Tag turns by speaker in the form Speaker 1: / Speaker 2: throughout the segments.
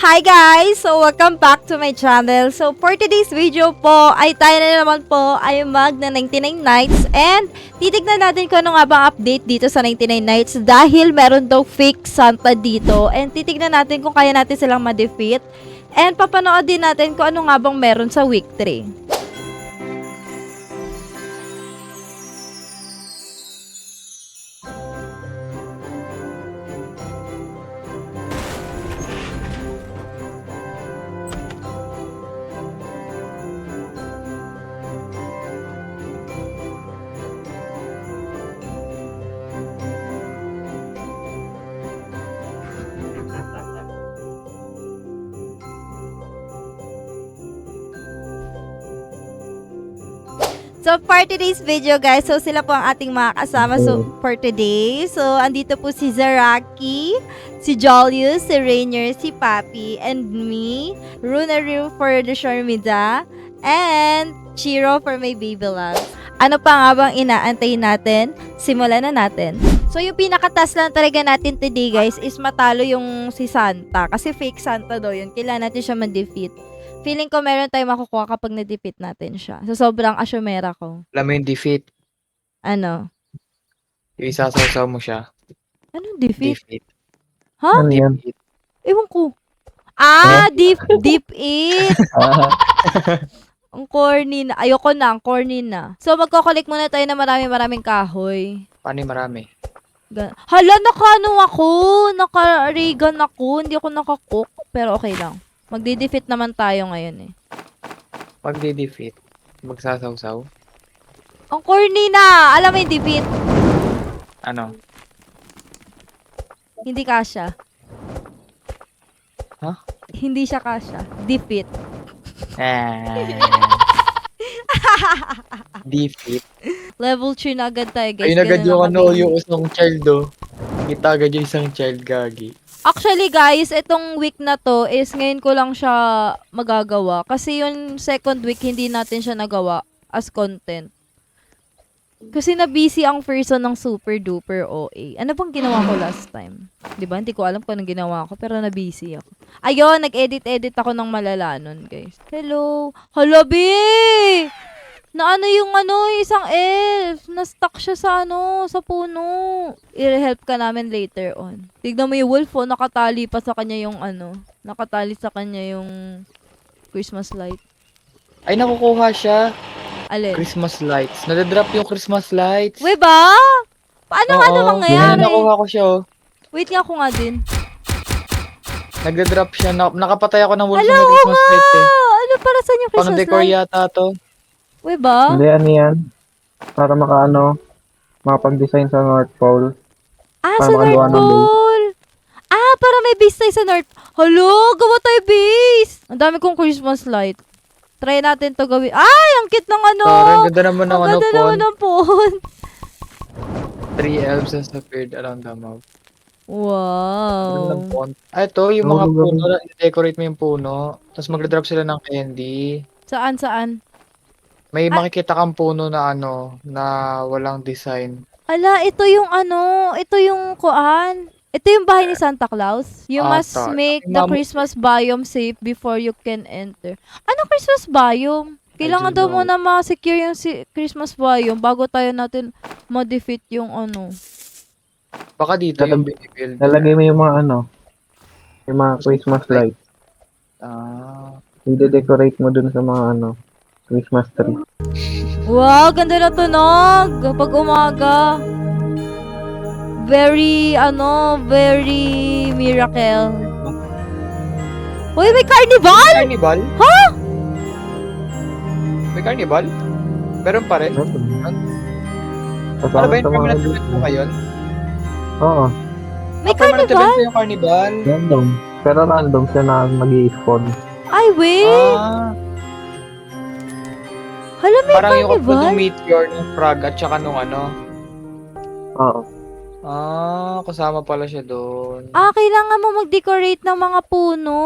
Speaker 1: Hi guys! So, welcome back to my channel. So, for today's video po, ay tayo na naman po ay mag na 99 Nights. And, titignan natin kung ano nga bang update dito sa 99 Nights. Dahil meron daw fake Santa dito. And, titignan natin kung kaya natin silang ma-defeat. And, papanood din natin kung ano nga bang meron sa week 3. So, for today's video, guys, so sila po ang ating mga kasama for today. So, andito po si Zaraki, si Julius, si Rainier, si Papi, and me, Runaru for the Sharmida, and Chiro for my baby love. Ano pa nga bang inaantay natin? Simulan na natin. So, yung pinakatas lang talaga natin today, guys, is matalo yung si Santa. Kasi fake Santa daw yun. Kailangan natin siya ma-defeat. Feeling ko meron tayong makukuha kapag na-defeat natin siya. So, sobrang asyumera ko.
Speaker 2: Alam mo yung defeat,
Speaker 1: Ano?
Speaker 2: yung isasaw-saw mo siya.
Speaker 1: Anong defeat?
Speaker 2: Defeat.
Speaker 1: Ha?
Speaker 3: Ano yan?
Speaker 2: Defeat.
Speaker 1: Ewan ko. Ah, deep it. Ang corny na. Ayoko na, ang corny na. So, magko-collect muna tayo na maraming kahoy.
Speaker 2: Paano yung marami?
Speaker 1: Hala, naka-Reagan ako. Hindi ako naka-cook. Pero okay lang. Magdi-defeat naman tayo ngayon eh.
Speaker 2: Pag di-defeat, magsasaw-saw.
Speaker 1: Ang corny na! Alam mo yung defeat?
Speaker 2: Ano?
Speaker 1: Hindi kasha.
Speaker 2: Huh?
Speaker 1: Hindi siya kasha. Defeat.
Speaker 2: Defeat.
Speaker 1: Level 3 na agad tayo, guys.
Speaker 2: Ayun agad
Speaker 1: Ganun
Speaker 2: yung
Speaker 1: ang
Speaker 2: ano,
Speaker 1: kabilis.
Speaker 2: yung isang child oh. Kita agad yung isang child, gagi.
Speaker 1: Actually, guys, itong week na to is ngayon ko lang siya magagawa. Kasi yung second week, hindi natin siya nagawa as content. Kasi na-busy ang person ng super duper OA. Ano bang ginawa ko last time? Diba? Hindi ko alam kung anong ginawa ko, pero na-busy ako. Ayun, nag-edit ako ng malala nun, guys. Hello! Hello, B! Na ano yung isang elf. Na-stuck siya sa sa puno. I-help ka namin later on. Tignan mo yung wolf, oh. Nakatali pa sa kanya yung nakatali sa kanya yung Christmas light.
Speaker 2: Ay, nakukuha siya.
Speaker 1: Alin?
Speaker 2: Christmas lights. Nadadrop yung Christmas lights.
Speaker 1: We ba? Paano
Speaker 2: Oo,
Speaker 1: mangyayari?
Speaker 2: nakuha ko siya oh.
Speaker 1: Wait nga ako nga din.
Speaker 2: Nagdadrop siya. Nakapatay ako ng wolf
Speaker 1: Ala,
Speaker 2: na
Speaker 1: oo
Speaker 2: Christmas
Speaker 1: nga!
Speaker 2: lights eh.
Speaker 1: Ano para sa yung Christmas
Speaker 2: Pang-decor
Speaker 1: light?
Speaker 2: yata to.
Speaker 1: We ba?
Speaker 3: Hindi, ano yan? Para makapag-design sa North Pole.
Speaker 1: Ah,
Speaker 3: Para
Speaker 1: sa
Speaker 3: makagawa
Speaker 1: North
Speaker 3: ng base.
Speaker 1: Pole. Ah, para may base tayo sa North. Hello, gawa tayo base. Ang dami kong Christmas light. Try natin to gawin. Ay, ang cute ng
Speaker 2: Ang ganda naman ng
Speaker 1: Ang ganda naman ng pond.
Speaker 2: 3 elves has appeared around the mouth.
Speaker 1: Wow.
Speaker 2: Ng pond. Ah, ito, yung mga puno, i-decorate mo yung puno. Tapos magdadrop sila ng candy.
Speaker 1: Saan?
Speaker 2: May makikita kang puno na na walang design.
Speaker 1: Ala, ito yung kuan. Ito yung bahay ni Santa Claus. You must make the Christmas biome safe before you can enter. Anong Christmas biome? Kailangan daw muna ma-secure yung Christmas biome bago tayo natin ma-defeat yung
Speaker 2: Baka dito yung binibuild.
Speaker 3: Lalagay mo yung mga yung mga Christmas light. I-decorate mo dun sa mga Christmas tree.
Speaker 1: Wow, ganda na tunog. Pag umaga. Very miracle. Uy, may carnival!
Speaker 2: Carnival?
Speaker 1: Ha?
Speaker 2: May carnival? Meron pa rin? Ano ba yung permanent event mo ngayon?
Speaker 3: Oo,
Speaker 1: May
Speaker 2: Permanent
Speaker 1: carnival?
Speaker 2: event yung carnival?
Speaker 3: random. Pero random siya na mag-i-spawn.
Speaker 1: Ay, wait. Hala, may
Speaker 2: Parang yung
Speaker 1: carnival?
Speaker 2: upload ng meteor, ng frog, at saka nung
Speaker 3: Oo.
Speaker 2: kasama pala siya doon.
Speaker 1: Ah, kailangan mo mag-decorate ng mga puno.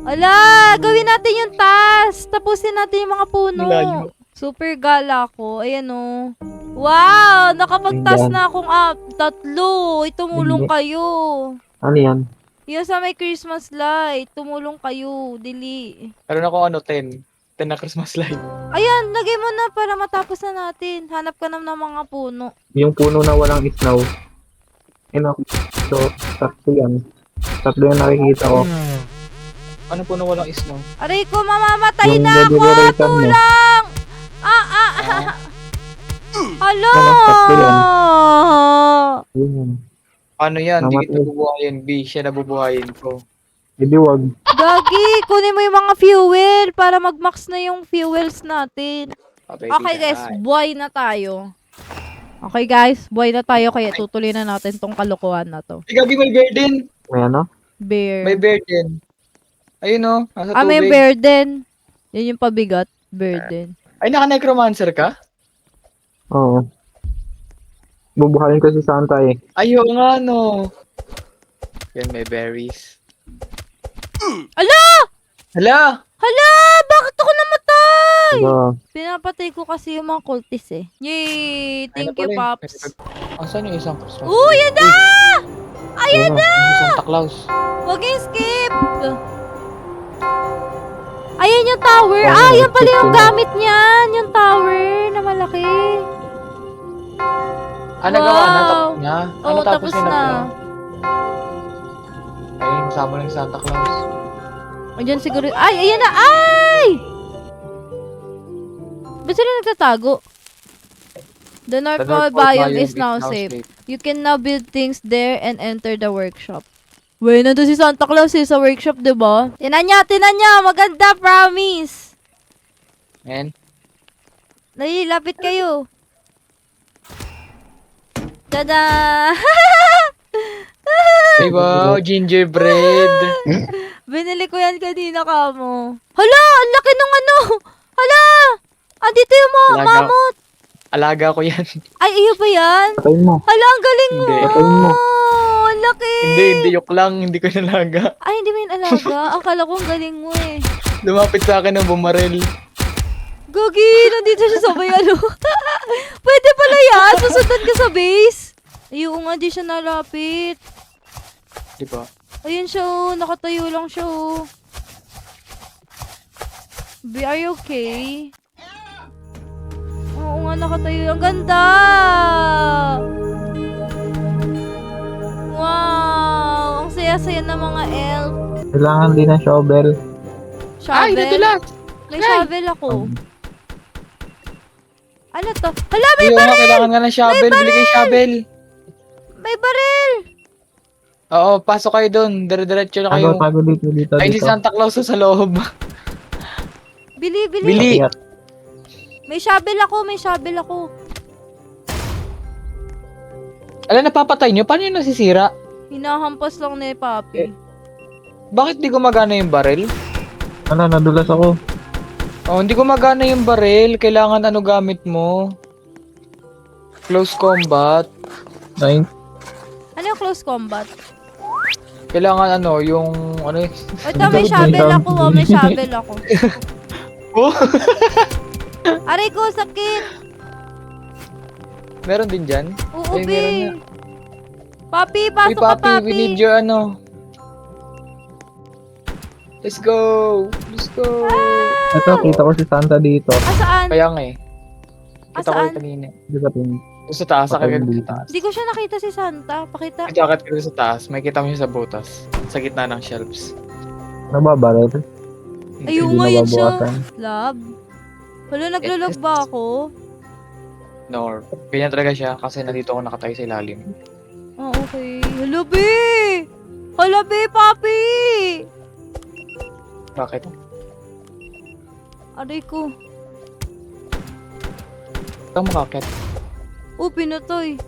Speaker 1: Ala, gawin natin yung task. Tapusin natin yung mga puno.
Speaker 2: Layo.
Speaker 1: Super gala ko. Ayan o. Wow! Nakapag-task
Speaker 3: Ayan.
Speaker 1: na akong 3. Itumulong
Speaker 3: Hindi.
Speaker 1: kayo.
Speaker 3: Ano yan?
Speaker 1: Yung sa may Christmas light. Tumulong kayo. Dili.
Speaker 2: Meron ako 10. 10 na Christmas light.
Speaker 1: Ayan, lagay mo na para matapos na natin. Hanap ka na ng mga puno.
Speaker 3: Yung puno na walang snow. So, tatlo yan. Tatlo yung nakikita ko.
Speaker 2: Ano po na walang snow?
Speaker 1: Aray ko, mamamatay
Speaker 3: Yung
Speaker 1: na ako!
Speaker 3: generator mo.
Speaker 1: Tulang! Hala!
Speaker 3: Tatlo yan. Yun.
Speaker 2: Ano yan? Hindi
Speaker 3: Namatay.
Speaker 2: kita bubuhayin, B. Siya nabubuhayin ko.
Speaker 3: Hindi wag.
Speaker 1: Gagi, kunin mo yung mga fuel para mag-max na yung fuels natin. Okay guys, buhay na tayo. Okay guys, buhay na tayo kaya tutuloy na natin tong kalokohan na to.
Speaker 2: Ay, Gabi, may bear din.
Speaker 3: May ano?
Speaker 1: Bear.
Speaker 2: May bear din. Ayun o, nasa tubig.
Speaker 1: May bear din. Yan yung pabigat. Bear din.
Speaker 2: Ay, naka-necromancer ka?
Speaker 3: Oo. Bubuhayin ko si Santa eh.
Speaker 2: Ayaw nga, no. Yan, may berries.
Speaker 1: Ala!
Speaker 2: Hala!
Speaker 1: Hala! Bakit ako namatay?
Speaker 3: Diba?
Speaker 1: Pinapatay ko kasi yung mga cultists eh. Yay! Thank you, Pops.
Speaker 2: Asan yung isang Christmas?
Speaker 1: Yan na!
Speaker 3: Ayan na!
Speaker 2: Yung Santa Claus.
Speaker 1: Huwag yung skip! Ayan yung tower.
Speaker 3: Ayan,
Speaker 1: Yan pala yung
Speaker 3: skip ko na.
Speaker 1: gamit niyan. Yung tower na malaki.
Speaker 2: Nagawa na?
Speaker 1: Wow.
Speaker 2: Tapos na?
Speaker 1: Oo, tapos na.
Speaker 2: Ayun, kasama ng Santa Claus.
Speaker 1: Ayan siguro. Ayan na! Ay! Ba't sila nagtatago? The North Pole biome is now safe. You can now build things there and enter the workshop. Wey, nandun si Santa Claus sa workshop, diba? Tinan niya! Maganda, promise!
Speaker 2: And?
Speaker 1: Lapit kayo. Tada!
Speaker 2: Ay, wow, gingerbread.
Speaker 1: Binili ko yan kanina kamo. Hala! Ang laki nung ano! Hala! Dito yung
Speaker 2: Alaga.
Speaker 1: mamut!
Speaker 2: Alaga ko yan.
Speaker 1: Ay, iyo ba yan?
Speaker 3: Patayin mo.
Speaker 1: Hala, ang galing mo!
Speaker 2: Hindi.
Speaker 3: Patayin mo.
Speaker 1: Ang laki!
Speaker 2: Hindi, yok lang. Hindi ko nalaga.
Speaker 1: Ay, hindi mo yun alaga. Akala ko ang galing mo eh.
Speaker 2: Lumapit sa akin ng bumaril.
Speaker 1: Gagi, nandito siya sa may ano. Pwede pala yan. Susundan ka sa base. Ayun nga, di siya nalapit.
Speaker 2: Di ba?
Speaker 1: Ayun siya oh. Nakatayo lang siya oh. Are you okay? Oo nga, nakatayo. Ang ganda! Wow! Ang saya-saya ng mga elf.
Speaker 3: Kailangan din ng shovel.
Speaker 1: Shovel?
Speaker 2: nadulas!
Speaker 1: May shovel ako. Ano to? Hala, may
Speaker 2: Ayun nga,
Speaker 1: baril!
Speaker 2: kailangan nga ng shovel. Bili kayo shovel.
Speaker 1: May baril!
Speaker 2: Oo, pasok kayo doon. Dire-diretso na kayo.
Speaker 3: Tago dito.
Speaker 2: Ay, si Santa Claus sa loob.
Speaker 1: Bili!
Speaker 2: Bili!
Speaker 3: Akyat.
Speaker 1: May shovel ako.
Speaker 2: Alam, napapatay nyo? Paano yun nasisira?
Speaker 1: Hinahampas lang ni Papi.
Speaker 2: Bakit di gumagana yung baril?
Speaker 3: Ano, nadulas ako.
Speaker 2: Oh, hindi gumagana yung baril. Kailangan ano gamit mo? Close combat.
Speaker 3: Nine.
Speaker 1: Ano yung close combat?
Speaker 2: Kailangan ano, yung ano yun?
Speaker 1: Ito, may shovel ako. May shovel ako.
Speaker 2: Oh!
Speaker 1: Aray ko, sakit.
Speaker 2: Meron din dyan?
Speaker 1: Oo,
Speaker 2: Ay,
Speaker 1: be.
Speaker 2: meron na.
Speaker 1: Papi,
Speaker 2: Uy,
Speaker 1: pasok ka,
Speaker 2: Papi, we need
Speaker 1: Papi.
Speaker 2: your ano. Let's go! Let's go!
Speaker 3: Ito, kita ko si Santa dito.
Speaker 1: Asaan?
Speaker 2: Kaya nga eh. Kita ko
Speaker 1: Asaan?
Speaker 2: yung kanina.
Speaker 3: Dito rin.
Speaker 2: Sa taas, sakit ka
Speaker 3: Patay
Speaker 2: sa taas.
Speaker 1: Hindi ko siya nakita si Santa. Pakita.
Speaker 2: Jacket ka sa taas, may kita mo siya sa butas. Sa gitna ng shelves.
Speaker 3: Nababaril.
Speaker 1: Ayun
Speaker 3: Hindi
Speaker 1: nga yun siya.
Speaker 3: nababawasan.
Speaker 1: Love. Wala, naglulog ba ako?
Speaker 2: No, ganyan talaga siya kasi nandito ako nakatayo sa ilalim.
Speaker 1: Oh, okay. Hello, be. Hello, be, Papi.
Speaker 2: Bakit?
Speaker 1: Aray ko.
Speaker 2: Ikaw makakit.
Speaker 1: Oh, pinatay.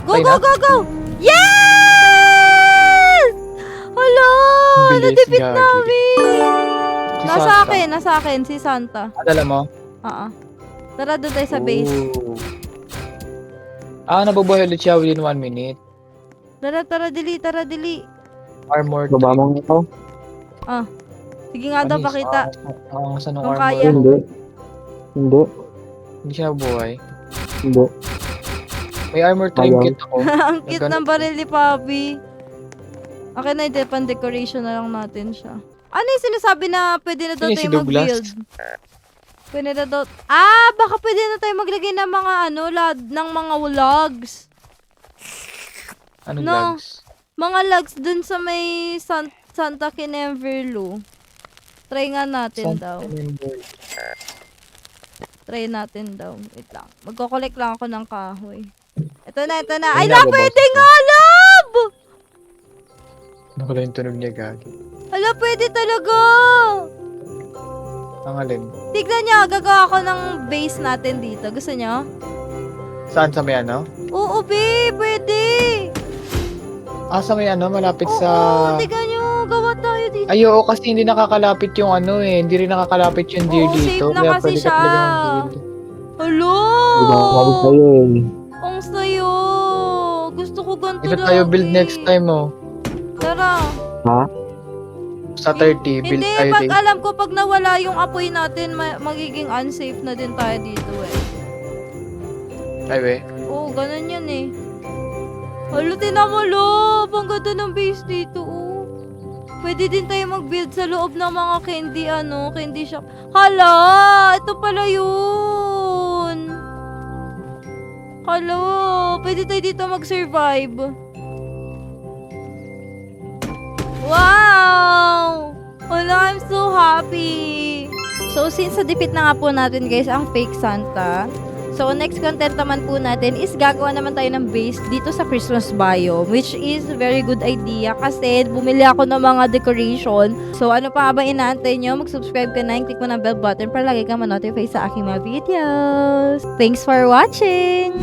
Speaker 1: Go,
Speaker 2: Patay
Speaker 1: go,
Speaker 2: na?
Speaker 1: go, go! Yes! Hala!
Speaker 2: Bilis,
Speaker 1: Nadipit
Speaker 2: gagi.
Speaker 1: namin!
Speaker 2: Si
Speaker 1: Nasa
Speaker 2: Santa.
Speaker 1: akin, nasa akin, si Santa.
Speaker 2: Adala mo?
Speaker 1: Tara doon tayo sa base.
Speaker 2: Ooh. Nabubuhay ulit siya within 1 minute.
Speaker 1: Tara, dili.
Speaker 2: Armored.
Speaker 3: Baba mo ito.
Speaker 1: Sige nga daw, pakita.
Speaker 2: Saan ang
Speaker 1: Kung
Speaker 2: armor?
Speaker 1: kaya.
Speaker 3: Hindi.
Speaker 2: Hindi siya nabubuhay.
Speaker 3: Hindi.
Speaker 2: May armor trim
Speaker 3: Ayaw.
Speaker 2: kit ako.
Speaker 1: Ang cute ng baril ni Papi. Akin na hindi, pan-decoration na lang natin siya. Ano yung sinasabi na pwede na daw
Speaker 2: Sino si
Speaker 1: tayo
Speaker 2: Douglas?
Speaker 1: mag-build? Pwede na daw... baka pwede na tayo maglagay ng mga ng mga logs.
Speaker 2: Anong
Speaker 1: No.
Speaker 2: logs?
Speaker 1: Mga logs dun sa may Santa Kinemverlo. Try nga natin daw. Try natin daw. Wait lang. Magko-collect lang ako ng kahoy. Ito na. Ay,
Speaker 2: Ayun
Speaker 1: na,
Speaker 2: na,
Speaker 1: pwede
Speaker 2: babawas
Speaker 1: nga, love!
Speaker 2: Ano yung tunog niya, Gagi?
Speaker 1: Hala, pwede talaga!
Speaker 2: Ang alin?
Speaker 1: Tignan niya, gagawa ako ng base natin dito. Gusto niyo?
Speaker 2: Saan sa may ano?
Speaker 1: Oo, be, pwede!
Speaker 2: Sa may ano, malapit
Speaker 1: Oo,
Speaker 2: sa...
Speaker 1: tignan niyo, gawa tayo dito.
Speaker 2: Ay, oo, kasi hindi nakakalapit yung ano eh. Hindi rin nakakalapit yung deer
Speaker 1: Oo,
Speaker 2: dito.
Speaker 1: safe na
Speaker 2: Kaya
Speaker 1: kasi
Speaker 2: pwede ka
Speaker 1: siya.
Speaker 2: talaga mag-build.
Speaker 1: Hello!
Speaker 3: Gumamit tayo eh.
Speaker 1: Ang sayo! Gusto ko ganito
Speaker 2: Dito tayo build next time, oh.
Speaker 1: Tara.
Speaker 3: Ha?
Speaker 2: Sa 30, build
Speaker 1: Hindi,
Speaker 2: tayo
Speaker 1: pag
Speaker 2: din.
Speaker 1: alam ko, pag nawala yung apoy natin, magiging unsafe na din tayo dito eh.
Speaker 2: Ay, we.
Speaker 1: Oo, ganun yan eh. Hala, tinan mo, love. Ang ganda ng base dito, oh. Pwede din tayo mag-build sa loob ng mga candy shop. Hala, ito pala yun. Hala, pwede tayo dito mag-survive. Wow! Hala, I'm so happy. So, since na-defeat na nga po natin, guys, ang fake Santa, so, next content naman po natin is gagawa naman tayo ng base dito sa Christmas biome, which is very good idea kasi bumili ako ng mga decoration. So, ano pa ba inaantay nyo? Mag-subscribe ka na, click mo ng bell button para lagi kang ma-notify sa aking mga videos. Thanks for watching!